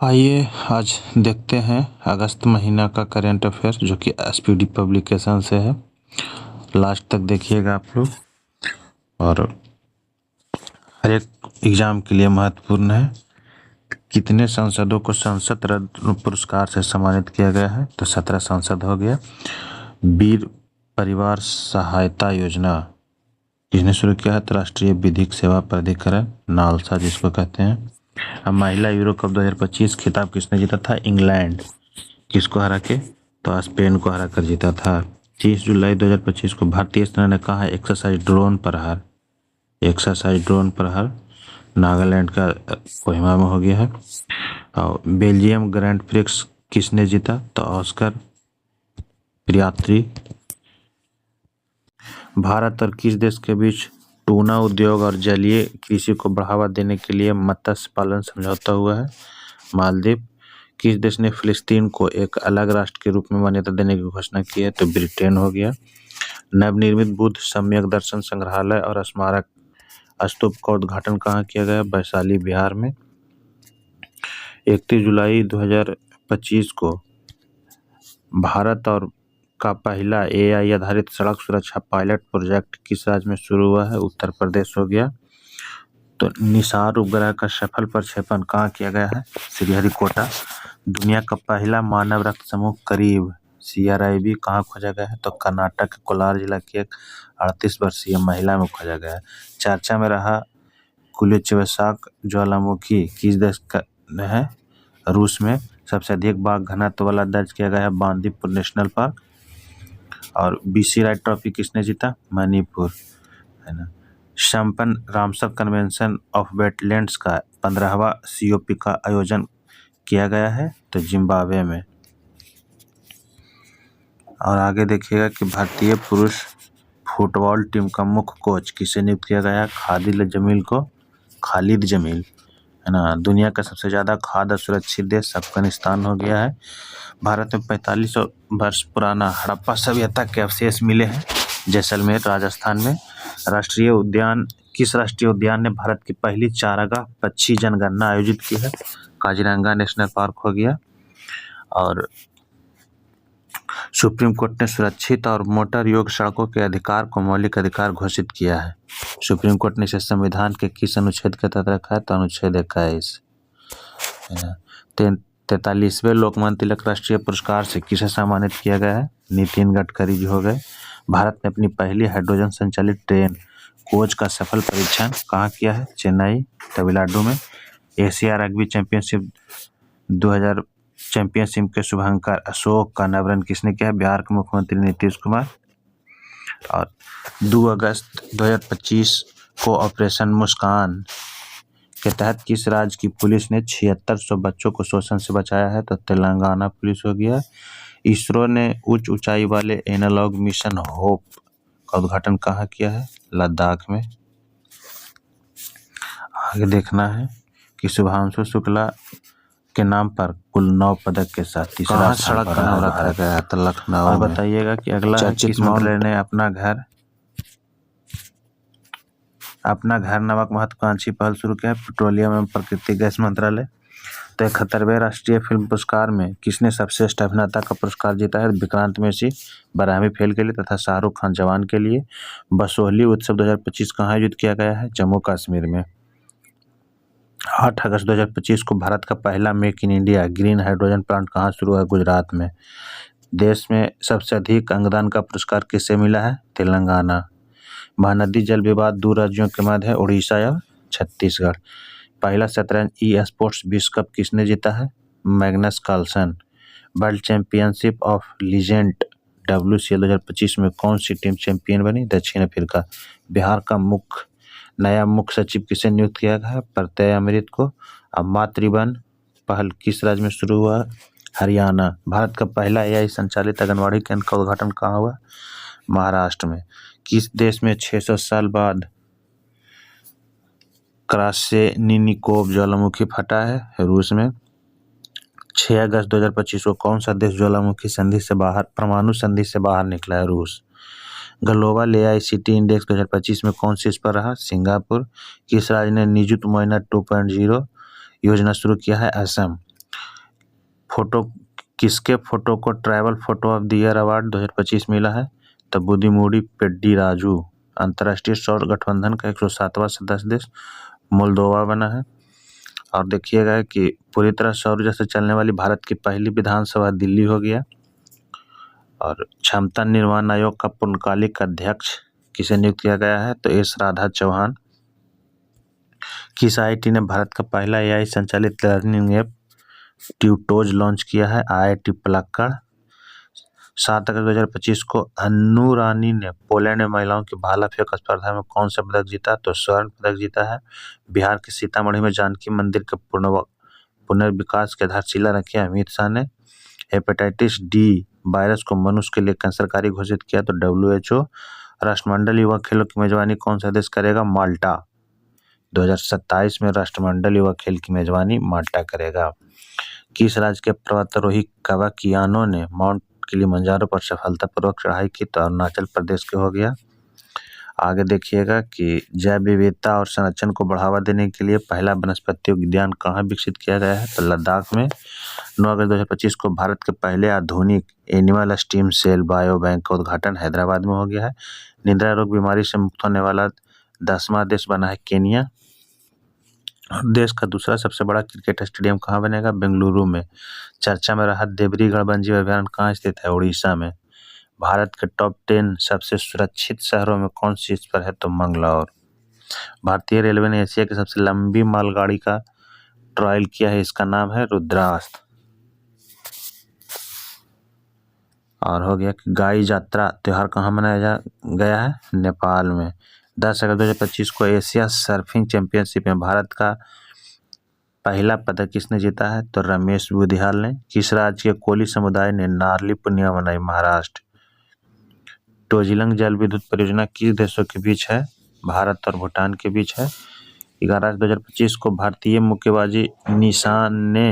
आइए आज देखते हैं अगस्त महीना का करंट अफेयर जो कि एसपीडी पब्लिकेशन से है। लास्ट तक देखिएगा आप लोग, और हर एक एग्जाम के लिए महत्वपूर्ण है। कितने सांसदों को संसद रत्न पुरस्कार से सम्मानित किया गया है? तो 17 सांसद हो गया। वीर परिवार सहायता योजना किसने शुरू किया है? तो राष्ट्रीय विधिक सेवा प्राधिकरण, नालसा जिसको कहते हैं। अब महिला यूरो कप 2025 खिताब किसने जीता था? इंग्लैंड। किसको हरा के? तो स्पेन को हरा कर जीता था। 30 जुलाई 2025 को भारतीय सेना ने कहा है एक्सरसाइज ड्रोन प्रहार नागालैंड का कोहिमा में हो गया है। और बेल्जियम ग्रैंड प्रिक्स किसने जीता? तो ऑस्कर पियात्री। भारत और किस देश के बीच टूना उद्योग और जलीय कृषि को बढ़ावा देने के लिए मत्स्य पालन समझौता हुआ है? मालदीव। किस देश ने फिलिस्तीन को एक अलग राष्ट्र के रूप में मान्यता देने की घोषणा की है? तो ब्रिटेन हो गया। नवनिर्मित बुद्ध सम्यक दर्शन संग्रहालय और स्मारक स्तूप का उद्घाटन कहाँ किया गया? वैशाली बिहार में। 31 जुलाई 2025 को भारत और का पहला AI आधारित सड़क सुरक्षा पायलट प्रोजेक्ट किस राज्य में शुरू हुआ है? उत्तर प्रदेश हो गया। तो निसार उपग्रह का सफल प्रक्षेपण कहाँ किया गया है? श्रीहरिकोटा। दुनिया का पहला मानव रक्त समूह करीब CRIB कहाँ खोजा गया है? तो कर्नाटक के कोलार जिला की एक 38 वर्षीय महिला में खोजा गया है। चर्चा में रहा कुल्चेवसाक ज्वालामुखी किस देश का है? रूस में। सबसे अधिक बाघ घनत्व वाला दर्ज किया गया है बांदीपुर नेशनल पार्क। और BC राय ट्रॉफी किसने जीता? मणिपुर, है ना। संपन्न रामसर कन्वेंशन ऑफ वेटलैंड्स का 15वां COP का आयोजन किया गया है तो जिम्बाब्वे में। और आगे देखिएगा कि भारतीय पुरुष फुटबॉल टीम का मुख्य कोच किसे नियुक्त किया गया है? खालिद जमील, है ना। दुनिया का सबसे ज़्यादा खाद्य सुरक्षित देश अफगानिस्तान हो गया है। भारत में 4500 वर्ष पुराना हड़प्पा सभ्यता के अवशेष मिले हैं जैसलमेर राजस्थान में। किस राष्ट्रीय उद्यान ने भारत की पहली चारागाह पक्षी जनगणना आयोजित की है? काजीरंगा नेशनल पार्क हो गया। और सुप्रीम कोर्ट ने सुरक्षित और मोटर योग्य सड़कों के अधिकार को मौलिक अधिकार घोषित किया है। सुप्रीम कोर्ट ने इसे संविधान के किस अनुच्छेद के तहत रखा है? तो अनुच्छेद 21। 43वें लोकमान्य तिलक राष्ट्रीय पुरस्कार से किसे सम्मानित किया गया है? नितिन गडकरी जी हो गए। भारत ने अपनी पहली हाइड्रोजन संचालित ट्रेन कोच का सफल परीक्षण कहाँ किया है? चेन्नई, तमिलनाडु में। एशिया रग्बी चैंपियनशिप 2000 चैंपियनशिप के शुभांकर अशोक का अनावरण किसने किया? बिहार के मुख्यमंत्री नीतीश कुमार। और 2 अगस्त 2025 को ऑपरेशन मुस्कान के तहत किस राज्य की पुलिस ने 7600 बच्चों को शोषण से बचाया है? तो तेलंगाना पुलिस हो गया। इसरो ने उच्च ऊंचाई वाले एनालॉग मिशन होप का उद्घाटन कहाँ किया है? लद्दाख में। आगे देखना है कि शुभांशु शुक्ला के नाम पर कुल 9 पदक के साथ तीसरा सड़क का नाम रखा गया है? तो लखनऊ। और बताइएगा कि अगला किस मंत्रालय ने अपना घर नामक महत्वाकांक्षी पहल शुरू किया है? पेट्रोलियम एवं प्राकृतिक गैस मंत्रालय। तो 71वें राष्ट्रीय फिल्म पुरस्कार में किसने सर्वश्रेष्ठ अभिनेता का पुरस्कार जीता है? विक्रांत मैसी 12वीं फेल के लिए तथा शाहरुख खान जवान के लिए। बसोहली उत्सव 2025 कहाँ आयोजित किया गया है? जम्मू कश्मीर में। 8 अगस्त 2025 को भारत का पहला make in India green hydrogen plant कहाँ शुरू हुआ? गुजरात में। देश में सबसे अधिक अंगदान का पुरस्कार किसे मिला है? तेलंगाना। महानदी जल विवाद 2 राज्यों के मध्य है, उड़ीसा या छत्तीसगढ़। पहला शतरंज स्पोर्ट्स विश्व कप किसने जीता है? Magnus Carlsen. World championship of legend WCL 2025 में कौन सी टीम चैंपियन बनी? दक्षिण अफ्रीका। बिहार का नया मुख्य सचिव किसे नियुक्त किया गया है? प्रत्यय अमृत को। अब मातृवन पहल किस राज्य में शुरू हुआ? हरियाणा। भारत का पहला AI संचालित आंगनबाड़ी केंद्र का उद्घाटन कहाँ हुआ? महाराष्ट्र में। किस देश में 600 साल बाद क्रासेनिनिकोव ज्वालामुखी फटा है? रूस में। 6 अगस्त 2025 को कौन सा देश ज्वालामुखी परमाणु संधि से बाहर निकला है? रूस। ग्लोबल AICT इंडेक्स 2025 में कौन शीर्ष पर रहा? सिंगापुर। किस राज्य ने निजुत मोइना 2.0 योजना शुरू किया है? असम। फोटो किसके फोटो को travel photo of the year award 2025 मिला है? तो बुद्धिमूडी पेड्डीराजू। अंतर्राष्ट्रीय सौर गठबंधन का 107वां सदस्य देश मोल्दोवा बना है। और देखिएगा कि पूरी तरह सौर ऊर्जा से चलने वाली भारत की पहली विधानसभा दिल्ली हो गया। और क्षमता निर्माण आयोग का पूर्णकालिक अध्यक्ष किसे नियुक्त किया गया है? तो एस राधा चौहान। किस आईआईटी ने भारत का पहला एआई संचालित लर्निंग ऐप ट्यूटोज लॉन्च किया है? आईआईटी पलक्कड़। 7 अगस्त 2025 को अन्नू रानी ने पोलैंड में महिलाओं की भाला फेंक स्पर्धा में कौन सा पदक जीता? तो स्वर्ण पदक जीता है। बिहार के सीतामढ़ी में जानकी मंदिर के पुनर्विकास की आधारशिला रखी अमित शाह ने। हेपेटाइटिस डी वायरस को मनुष्य के लिए कैंसरकारी घोषित किया तो WHO। राष्ट्रमंडल युवा खेलों की मेजबानी कौन सा देश करेगा? माल्टा। 2027 में राष्ट्रमंडल युवा खेल की मेजबानी माल्टा करेगा। किस राज्य के पर्वतारोही कवाकियानो ने माउंट किलिमंजारो पर सफलतापूर्वक चढ़ाई की? तो अरुणाचल प्रदेश के हो गया। आगे देखिएगा कि जैव विविधता और संरक्षण को बढ़ावा देने के लिए पहला वनस्पति उद्यान कहाँ विकसित किया गया है? तो लद्दाख में। 9 अगस्त 2025 को भारत के पहले आधुनिक animal stem cell bio bank का उद्घाटन हैदराबाद में हो गया है। निद्रा रोग बीमारी से मुक्त होने वाला 10वां देश बना है केनिया। देश का दूसरा सबसे बड़ा क्रिकेट स्टेडियम कहाँ बनेगा? बेंगलुरु में। चर्चा में रहा देवरीगढ़ वन्यजीव अभयारण्य कहाँ स्थित है? उड़ीसा में। भारत के टॉप 10 सबसे सुरक्षित शहरों में कौन सी पर है? तो मंगलौर। भारतीय रेलवे ने एशिया की सबसे लंबी मालगाड़ी का ट्रायल किया है, इसका नाम है रुद्रास्त्र। और हो गया कि गाई यात्रा त्योहार कहाँ मनाया गया है? नेपाल में। 10 अगस्त 2025 को एशिया सर्फिंग चैंपियनशिप में भारत का पहला पदक किसने जीता है? तो रमेश बुधियाल ने। किस राज्य के कोली समुदाय ने नारली पूर्णिमा मनाई? महाराष्ट्र। टोजिलंग जल विद्युत परियोजना किस देशों के बीच है? भारत और भूटान के बीच है। 11 अगस्त 2025 को भारतीय मुक्केबाजी निशान ने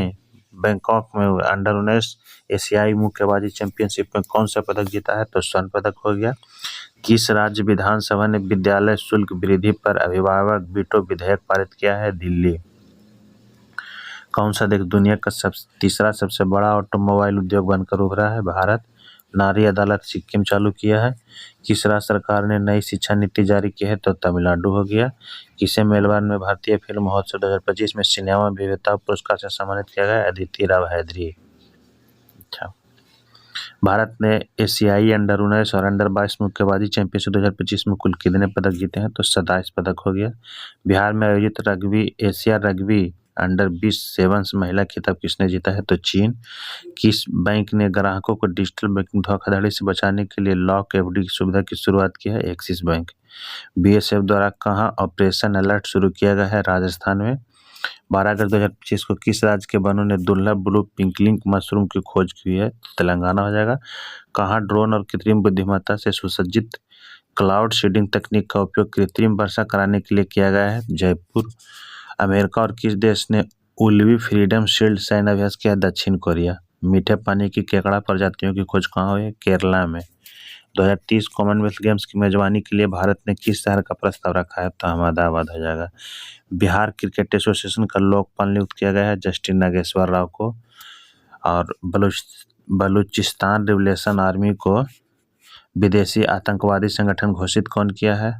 बैंकॉक में अंडर-19 एशियाई मुक्केबाजी चैंपियनशिप में कौन सा पदक जीता है? तो स्वर्ण पदक हो गया। किस राज्य विधानसभा ने विद्यालय शुल्क वृद्धि पर अभिभावक वीटो विधेयक पारित किया है? दिल्ली। कौन सा देश दुनिया का तीसरा सबसे बड़ा ऑटोमोबाइल उद्योग बनकर उभरा है? भारत। नारी अदालत सिक्किम चालू किया है। किस राज्य सरकार ने नई शिक्षा नीति जारी की है? तो तमिलनाडु हो गया। किसे मेलबर्न में भारतीय फिल्म महोत्सव 2025 में सिनेमा विविधता पुरस्कार से सम्मानित किया गया? अदिति राव हैदरी। अच्छा, भारत ने एशियाई अंडर-19 और अंडर-22 मुक्केबाजी चैंपियनशिप 2025 में कुल कितने पदक जीते हैं? तो 27 पदक हो गया। बिहार में आयोजित एशिया रग्बी अंडर-20 सेवन्स महिला खिताब किसने जीता है? तो चीन। किस बैंक ने ग्राहकों को डिजिटल बैंकिंग धोखाधड़ी से बचाने के लिए लॉक एफडी की सुविधा की शुरुआत की है? Axis bank. बीएसएफ द्वारा कहाँ ऑपरेशन अलर्ट शुरू किया गया है? राजस्थान में। 12 अगस्त 2025 को किस राज्य के वनों ने दुर्लभ ब्लू पिंकलिंग मशरूम की खोज की है? तेलंगाना हो जाएगा। कहाँ ड्रोन और कृत्रिम बुद्धिमत्ता से सुसज्जित क्लाउड सीडिंग तकनीक का उपयोग कृत्रिम वर्षा कराने के लिए किया गया है? जयपुर। अमेरिका और किस देश ने उल्वी फ्रीडम शील्ड सैन्य अभ्यास किया? दक्षिण कोरिया। मीठे पानी की केकड़ा प्रजातियों की खोज कहाँ हुई है? केरला में। 2030 कॉमनवेल्थ गेम्स की मेजबानी के लिए भारत ने किस शहर का प्रस्ताव रखा है? तो अहमदाबाद हो जाएगा। बिहार क्रिकेट एसोसिएशन का लोकपाल नियुक्त किया गया है जस्टिन नागेश्वर राव को। और बलूचिस्तान लिबरेशन आर्मी को विदेशी आतंकवादी संगठन घोषित कौन किया है?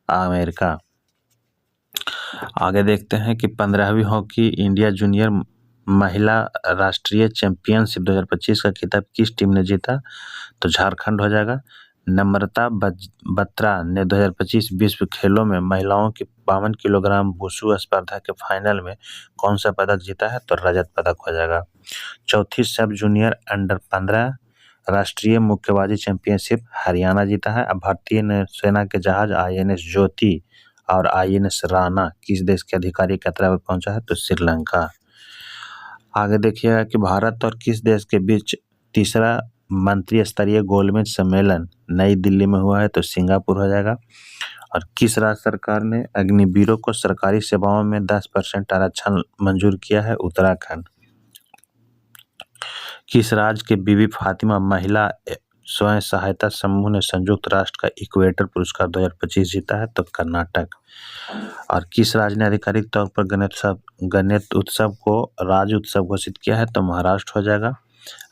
अमेरिका। आगे देखते हैं कि 15वीं हॉकी इंडिया जूनियर महिला राष्ट्रीय चैंपियनशिप 2025 का खिताब किस टीम ने जीता? तो झारखंड हो जाएगा। नम्रता बत्रा ने 2025 विश्व खेलों में महिलाओं की 52 किलोग्राम वुशु स्पर्धा के फाइनल में कौन सा पदक जीता है? तो रजत पदक हो जाएगा। चौथी सब जूनियर अंडर 15 राष्ट्रीय मुक्केबाजी चैंपियनशिप हरियाणा जीता है। अब भारतीय सेना के जहाज INS ज्योति और INS राणा किस देश के अधिकारी यात्रा पर पहुंचा है? तो श्रीलंका। आगे देखिएगा कि भारत और किस देश के बीच तीसरा मंत्री स्तरीय गोलमेज सम्मेलन नई दिल्ली में हुआ है? तो सिंगापुर हो जाएगा। और किस राज्य सरकार ने अग्निवीरों को सरकारी सेवाओं में 10% आरक्षण मंजूर किया है? उत्तराखंड। किस राज्य के बीबी फातिमा महिला स्वयं सहायता समूह ने संयुक्त राष्ट्र का इक्वेटर पुरस्कार 2025 जीता है? तो कर्नाटक। और किस राज्य ने आधिकारिक तौर पर गणेश उत्सव को राज्य उत्सव घोषित किया है? तो महाराष्ट्र हो जाएगा।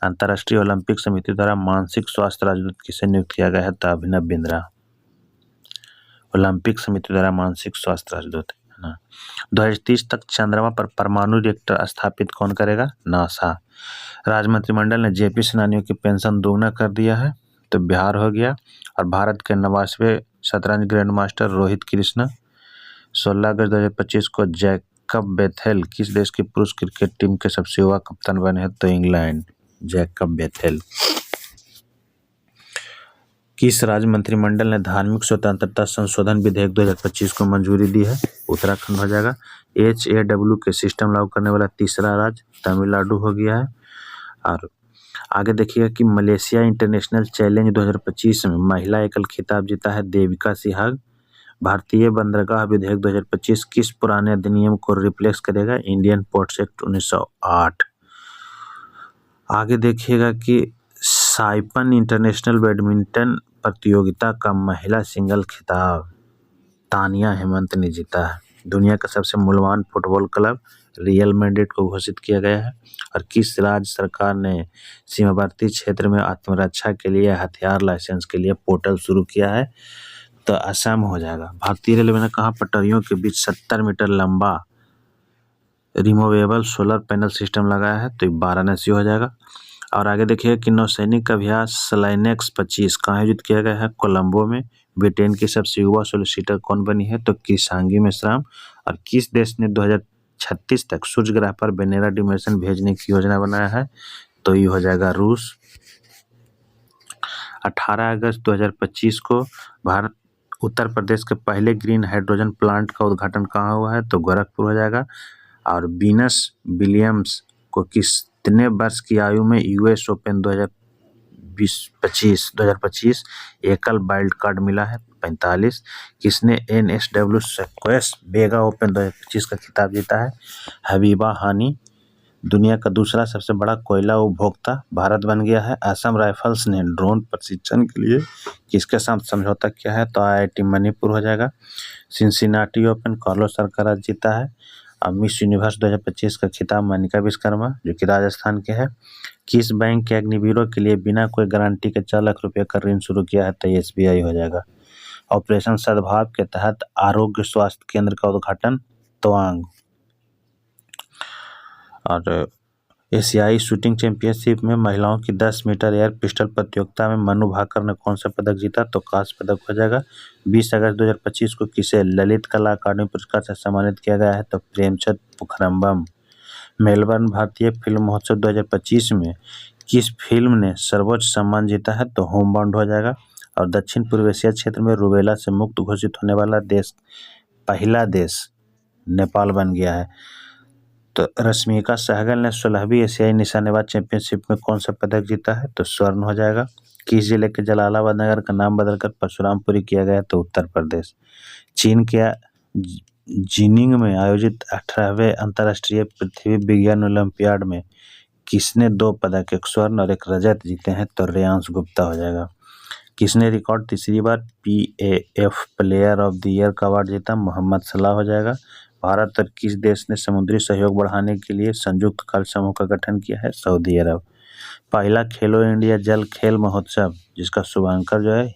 अंतर्राष्ट्रीय ओलंपिक समिति द्वारा मानसिक स्वास्थ्य राजदूत किसे नियुक्त किया गया है? तो अभिनव बिंद्रा। ओलंपिक समिति द्वारा मानसिक स्वास्थ्य राजदूत है ना। 2030 तक चंद्रमा पर परमाणु रिएक्टर स्थापित कौन करेगा? नासा। राज्य मंत्रिमंडल ने जेपी सेनानियों की पेंशन दोगुना कर दिया है? तो बिहार हो गया। और भारत के 89वें शतरंज ग्रैंड मास्टर रोहित कृष्ण 16 अगस्त 2025 को जैकब बेथेल किस देश की पुरुष क्रिकेट टीम के सबसे युवा कप्तान बने हैं? तो इंग्लैंड, जैकब बेथेल। किस राज्य मंत्रिमंडल ने धार्मिक स्वतंत्रता संशोधन विधेयक 2025 को मंजूरी दी है? उत्तराखंड हो जाएगा। HAW के सिस्टम लागू करने वाला तीसरा राज्य तमिलनाडु हो गया है। और आगे देखिएगा कि मलेशिया इंटरनेशनल चैलेंज 2025 में महिला एकल खिताब जीता है देविका सिहाग। भारतीय बंदरगाह विधेयक 2025 किस पुराने अधिनियम को रिप्लेस करेगा? Indian ports act 1908। आगे देखिएगा कि साइपन इंटरनेशनल बैडमिंटन प्रतियोगिता का महिला सिंगल खिताब तानिया हेमंत ने जीता है। दुनिया का सबसे मूल्यवान फुटबॉल क्लब रियल मैड्रिड को घोषित किया गया है। और किस राज्य सरकार ने सीमावर्ती क्षेत्र में आत्मरक्षा के लिए हथियार लाइसेंस के लिए पोर्टल शुरू किया है? तो असम हो जाएगा। भारतीय रेलवे ने कहा पटरियों के बीच 70 मीटर लंबा रिमूवेबल सोलर पैनल सिस्टम लगाया है? तो वाराणसी हो जाएगा। और आगे देखिए कि नौसैनिक अभ्यास स्लाइनेक्स 25 कहाँ आयोजित किया गया है? कोलंबो में। ब्रिटेन की सबसे युवा सोलिसिटर कौन बनी है? तो किसांगी मेश्राम। और किस देश ने 2036 तक सूर्य ग्रह पर वेनेरा डी मिशन भेजने की योजना बनाया है? तो ये हो जाएगा रूस। 18 अगस्त 2025 को भारत उत्तर प्रदेश के पहले ग्रीन हाइड्रोजन प्लांट का उद्घाटन कहाँ हुआ है? तो गोरखपुर हो जाएगा। और वीनस विलियम्स को कितने वर्ष की आयु में US ओपन 2025 एकल वाइल्ड कार्ड मिला है? 45। किसने NSW स्क्वैश वेगा ओपन 2025 का खिताब जीता है? हबीबा हानी। दुनिया का दूसरा सबसे बड़ा कोयला उपभोक्ता भारत बन गया है। असम राइफल्स ने ड्रोन प्रशिक्षण के लिए किसके साथ समझौता किया है? तो IIT मणिपुर हो जाएगा। सिंसिनाटी ओपन कार्लोस अल्काराज जीता है। और मिस यूनिवर्स 2025 का खिताब मनिका विश्वकर्मा जो कि राजस्थान के है। किस बैंक के अग्निवीरों के लिए बिना कोई गारंटी के 4 लाख रुपए का ऋण शुरू किया है? तो SBI हो जाएगा। ऑपरेशन सद्भाव के तहत आरोग्य स्वास्थ्य केंद्र का उद्घाटन तवांग। और एशियाई शूटिंग चैंपियनशिप में महिलाओं की 10 मीटर एयर पिस्टल प्रतियोगिता में मनु भाकर ने कौन सा पदक जीता? तो कांस्य पदक हो जाएगा। 20 अगस्त 2025 को किसे ललित कला अकादमी पुरस्कार से सम्मानित किया गया है? तो प्रेमचंद पुखरम्बम। मेलबर्न भारतीय फिल्म महोत्सव 2025 में किस फिल्म ने सर्वोच्च सम्मान जीता है? तो होमबाउंड हो जाएगा। और दक्षिण पूर्व एशिया क्षेत्र में रूबेला से मुक्त घोषित होने वाला पहला देश नेपाल बन गया है। तो रश्मिका सहगल ने 16वीं एशियाई निशानेबाज चैंपियनशिप में कौन सा पदक जीता है? तो स्वर्ण हो जाएगा। किस जिले के जलालाबाद नगर का नाम बदलकर परशुरामपुरी किया गया? तो उत्तर प्रदेश। चीन के जिनिंग में आयोजित 18वें अंतर्राष्ट्रीय पृथ्वी विज्ञान ओलंपियाड में किसने 2 पदक, एक स्वर्ण और एक रजत जीते हैं? तो रेयांश गुप्ता हो जाएगा। किसने रिकॉर्ड तीसरी बार PAF player of the year का अवार्ड जीता? मोहम्मद सलाह हो जाएगा। भारत और किस देश ने समुद्री सहयोग बढ़ाने के लिए संयुक्त कार्य समूह का गठन किया है? सऊदी अरब। पहला खेलो इंडिया जल खेल महोत्सव जिसका शुभारंभ जो है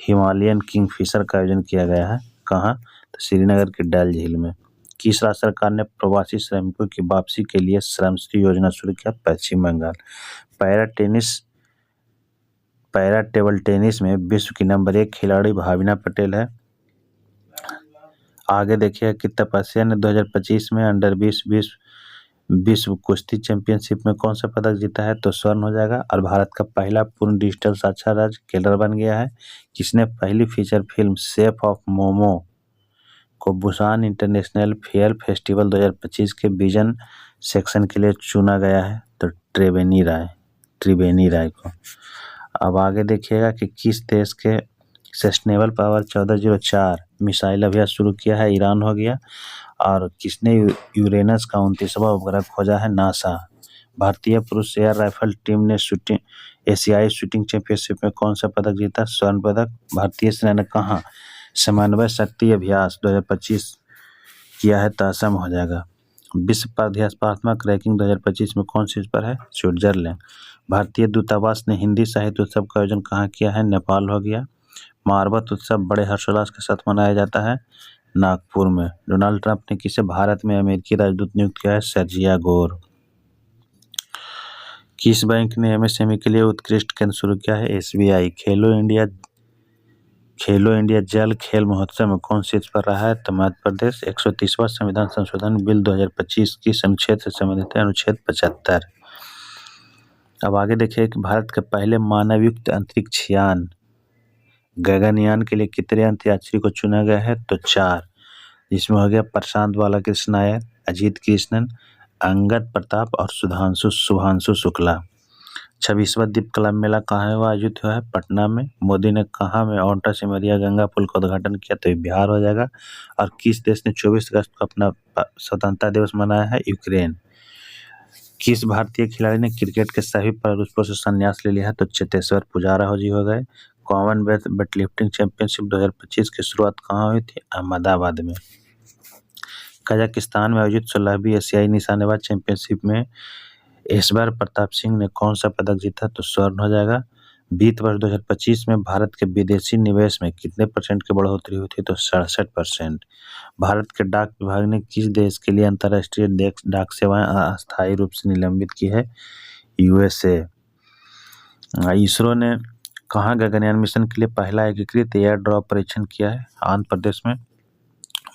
हिमालयन किंगफिशर का आयोजन किया गया है। कहाँ? तो श्रीनगर की डल झील में। किस राज्य सरकार ने प्रवासी श्रमिकों की वापसी के लिए श्रमश्री योजना शुरू किया? पश्चिम बंगाल। पैरा टेबल टेनिस में विश्व की नंबर 1 खिलाड़ी भाविना पटेल है। आगे देखिए कि तपस्या ने 2025 में अंडर 20 विश्व कुश्ती चैंपियनशिप में कौन सा पदक जीता है? तो स्वर्ण हो जाएगा। और भारत का पहला पूर्ण डिजिटल साक्षर राज्य केरल बन गया है। किसने पहली feature film chef of momo को बुसान इंटरनेशनल फेयर फेस्टिवल 2025 के विजन सेक्शन के लिए चुना गया है? तो त्रिवेणी राय को। अब आगे देखिएगा कि किस देश के सस्टेनेबल पावर 1404 मिसाइल अभ्यास शुरू किया है? ईरान हो गया। और किसने यूरेनस का 29वां उपग्रह खोजा है? नासा। भारतीय पुरुष एयर राइफल टीम ने एशियाई शूटिंग चैंपियनशिप में कौन सा पदक जीता? स्वर्ण पदक। भारतीय सेना ने कहाँ समन्वय शक्ति अभ्यास 2025 किया है? तो असम हो जाएगा। विश्व प्राध्यापक रैंकिंग 2025 में कौन सी पर है? स्विट्जरलैंड। भारतीय दूतावास ने हिंदी साहित्य उत्सव का आयोजन कहाँ किया है? नेपाल हो गया। मारबत उत्सव बड़े हर्षोल्लास के साथ मनाया जाता है नागपुर में। डोनाल्ड ट्रंप ने किसे भारत में अमेरिकी राजदूत नियुक्त किया है? सर्जिया गोर। किस बैंक ने एमएसएमई के लिए उत्कृष्ट केंद्र शुरू किया है? एसबीआई। खेलो इंडिया जल खेल महोत्सव में कौन सी पर रहा है? तो मध्य प्रदेश। 130वां संविधान संशोधन बिल 2025 की अनुच्छेद से संबंधित है अनुच्छेद 75। अब आगे देखिए कि भारत के पहले मानवयुक्त अंतरिक्ष यान गगनयान के लिए कितने अंतरिक्षयात्री को चुना गया है? तो 4, जिसमें हो गया प्रशांत बालाकृष्ण नायर, अजीत कृष्णन, अंगद प्रताप और शुभांशु शुक्ला। 26वां दीप कला मेला कहाँ हुआ? आयोजित हुआ है पटना में। मोदी ने कहाँ में ओंटा सिमरिया गंगा पुल का उद्घाटन किया? तो बिहार हो जाएगा। और किस देश ने 24 अगस्त को अपना स्वतंत्रता दिवस मनाया है? यूक्रेन। किस भारतीय खिलाड़ी ने क्रिकेट के सभी रूपों से संन्यास ले लिया है? तो चेतेश्वर पुजारा जी हो गए। कॉमनवेल्थ वेटलिफ्टिंग चैंपियनशिप 2025 की शुरुआत कहाँ हुई थी? अहमदाबाद में। कजाकिस्तान में आयोजित 16वीं एशियाई निशानेबाज चैंपियनशिप में ऐश्वर्य प्रताप सिंह ने कौन सा पदक जीता? तो स्वर्ण हो जाएगा। वित्त वर्ष 2025 में भारत के विदेशी निवेश में कितने % की बढ़ोतरी हुई थी? तो 67%। भारत के डाक विभाग ने किस देश के लिए अंतर्राष्ट्रीय डाक सेवाएं अस्थायी रूप से निलंबित की है? यूएसए। इसरो ने कहाँ गगनयान मिशन के लिए पहला एकीकृत एयर ड्रॉप परीक्षण किया है? आंध्र प्रदेश में।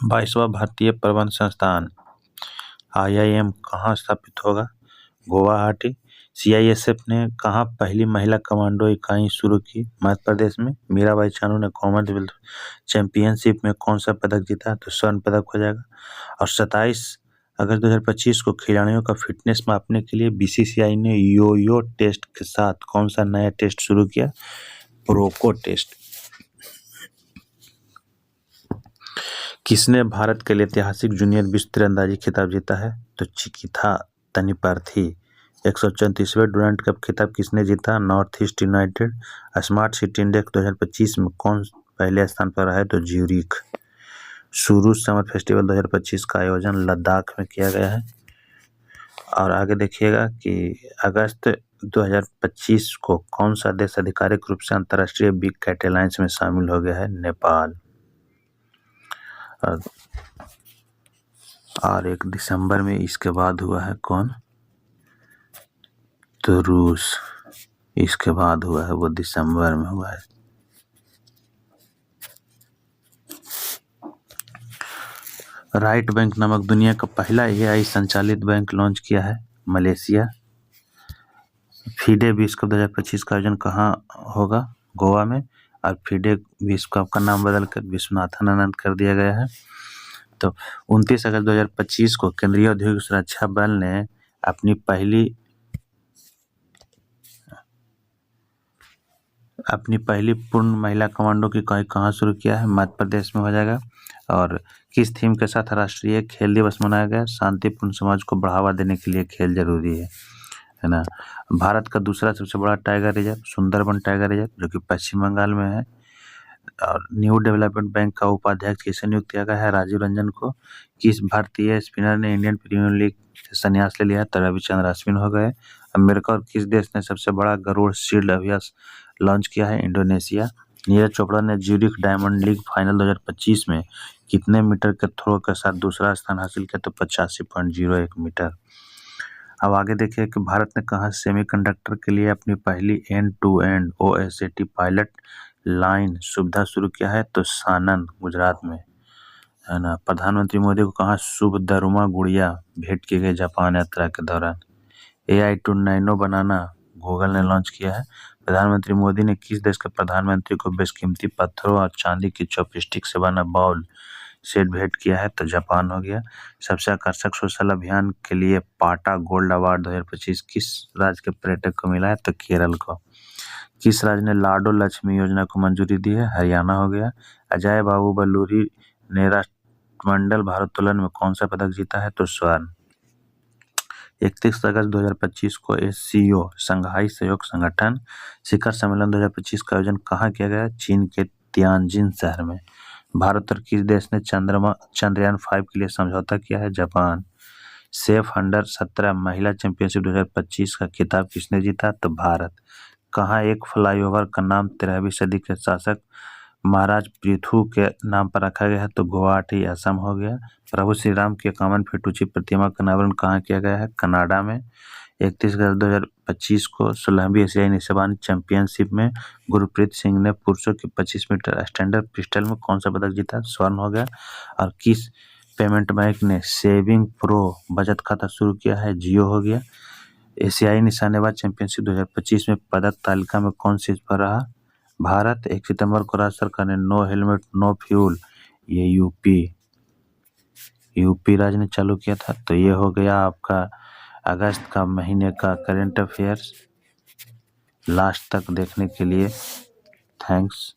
22वां भारतीय प्रबंध संस्थान IIM कहाँ स्थापित होगा? गुवाहाटी। CISF ने कहाँ पहली महिला कमांडो इकाई शुरू की? मध्य प्रदेश में। मीराबाई चानू ने कॉमनवेल्थ चैंपियनशिप में कौन सा पदक जीता? तो स्वर्ण पदक हो जाएगा। और 27 अगस्त 2025 को खिलाड़ियों का फिटनेस मापने के लिए BCCI ने यो टेस्ट के साथ कौन सा नया टेस्ट शुरू किया? प्रोको टेस्ट। किसने भारत के लिए ऐतिहासिक जूनियर विश्व तीरंदाजी खिताब जीता है? तो चिकिथा तनिपार्थी। 134वें डुरंड कप खिताब किसने जीता? North east United. Smart city index 2025 में कौन पहले स्थान पर रहा है? तो ज्यूरिख। सुरू समर फेस्टिवल 2025 का आयोजन लद्दाख में किया गया है। और आगे देखिएगा कि अगस्त 2025 को कौन सा देश आधिकारिक रूप से अंतर्राष्ट्रीय बिग कैट अलायंस में शामिल हो गया है? नेपाल। और 1 दिसंबर में इसके बाद हुआ है कौन? तो रूस। इसके बाद हुआ है वो दिसंबर में हुआ है। राइट बैंक नामक दुनिया का पहला AI संचालित बैंक लॉन्च किया है मलेशिया। फीडे विश्व कप 2025 का आयोजन कहाँ होगा? गोवा में। और फीडे विश्व कप का नाम बदलकर विश्वनाथन आनंद कर दिया गया है। तो 29 अगस्त 2025 को केंद्रीय औद्योगिक सुरक्षा बल ने अपनी पहली पूर्ण महिला कमांडो की इकाई कहाँ शुरू किया है? मध्य प्रदेश में हो जाएगा। और किस थीम के साथ राष्ट्रीय खेल दिवस मनाया गया? शांतिपूर्ण समाज को बढ़ावा देने के लिए खेल जरूरी है ना। भारत का दूसरा सबसे बड़ा tiger reserve Sundarban tiger reserve जो कि पश्चिम बंगाल में है। और न्यू डेवलपमेंट बैंक का उपाध्यक्ष किसे नियुक्त किया गया है? राजीव रंजन को। किस भारतीय स्पिनर ने इंडियन प्रीमियर लीग से संन्यास ले लिया है? तो रविचंद्र अश्विन हो गए। अमेरिका और किस देश ने सबसे बड़ा गरुड़ शील्ड अभ्यास लॉन्च किया है? इंडोनेशिया। नीरज चोपड़ा ने ज्यूरिख डायमंड लीग फाइनल 2025 में कितने मीटर के थ्रो के साथ दूसरा स्थान हासिल किया? तो 85.01 मीटर। अब आगे देखिए कि भारत ने कहाँ सेमीकंडक्टर के लिए अपनी पहली end-to-end OSAT पायलट लाइन सुविधा शुरू किया है? तो सानन गुजरात में है ना। प्रधानमंत्री मोदी को कहाँ शुभ दरुमा गुड़िया भेंट की गई जापान यात्रा के दौरान? AI टूल नैनो बनाना गूगल ने लॉन्च किया है। प्रधानमंत्री मोदी ने किस देश के प्रधानमंत्री को बेशकीमती पत्थरों और चांदी की चॉपस्टिक से बना बाउल सेट भेंट किया है? तो जापान हो गया। सबसे आकर्षक सोशल अभियान के लिए पाटा गोल्ड अवार्ड 2025 किस राज्य के पर्यटक को मिला है? तो केरल को। किस राज्य ने लाडो लक्ष्मी योजना को मंजूरी दी है? हरियाणा हो गया। अजय बाबू बल्लूरी ने राष्ट्रमंडल भारोत्तोलन में कौन सा पदक जीता है? तो स्वर्ण। 31 अगस्त 2025 को SCO संघाई सहयोग संगठन शिखर सम्मेलन 2025 का आयोजन कहाँ किया गया? चीन के तियानजिन शहर में। भारत और किस देश ने चंद्रयान 5 के लिए समझौता किया है? जापान। सेफ अंडर 17 महिला चैंपियनशिप 2025 का खिताब किसने जीता? तो भारत। कहाँ एक फ्लाईओवर का नाम 13वीं सदी के शासक महाराज पृथु के नाम पर रखा गया है? तो गुवाहाटी असम हो गया। प्रभु श्री राम की 51 फीट ऊंची प्रतिमा का अनावरण कहाँ किया गया है? कनाडा में। 31 अगस्त 2025 को 16वीं एशियाई निशानेबाजी चैंपियनशिप में गुरप्रीत सिंह ने पुरुषों के 25 मीटर स्टैंडर्ड पिस्टल में कौन सा पदक जीता? स्वर्ण हो गया। और किस पेमेंट बैंक ने सेविंग प्रो बचत खाता शुरू किया है? जियो हो गया। एशियाई निशानेबाजी चैंपियनशिप 2025 में पदक तालिका में कौन शीर्ष पर रहा? भारत। 1 सितंबर को राज्य सरकार ने नो हेलमेट नो फ्यूल ये यूपी राज्य ने चालू किया था। तो ये हो गया आपका अगस्त का महीने का करंट अफेयर्स। लास्ट तक देखने के लिए थैंक्स।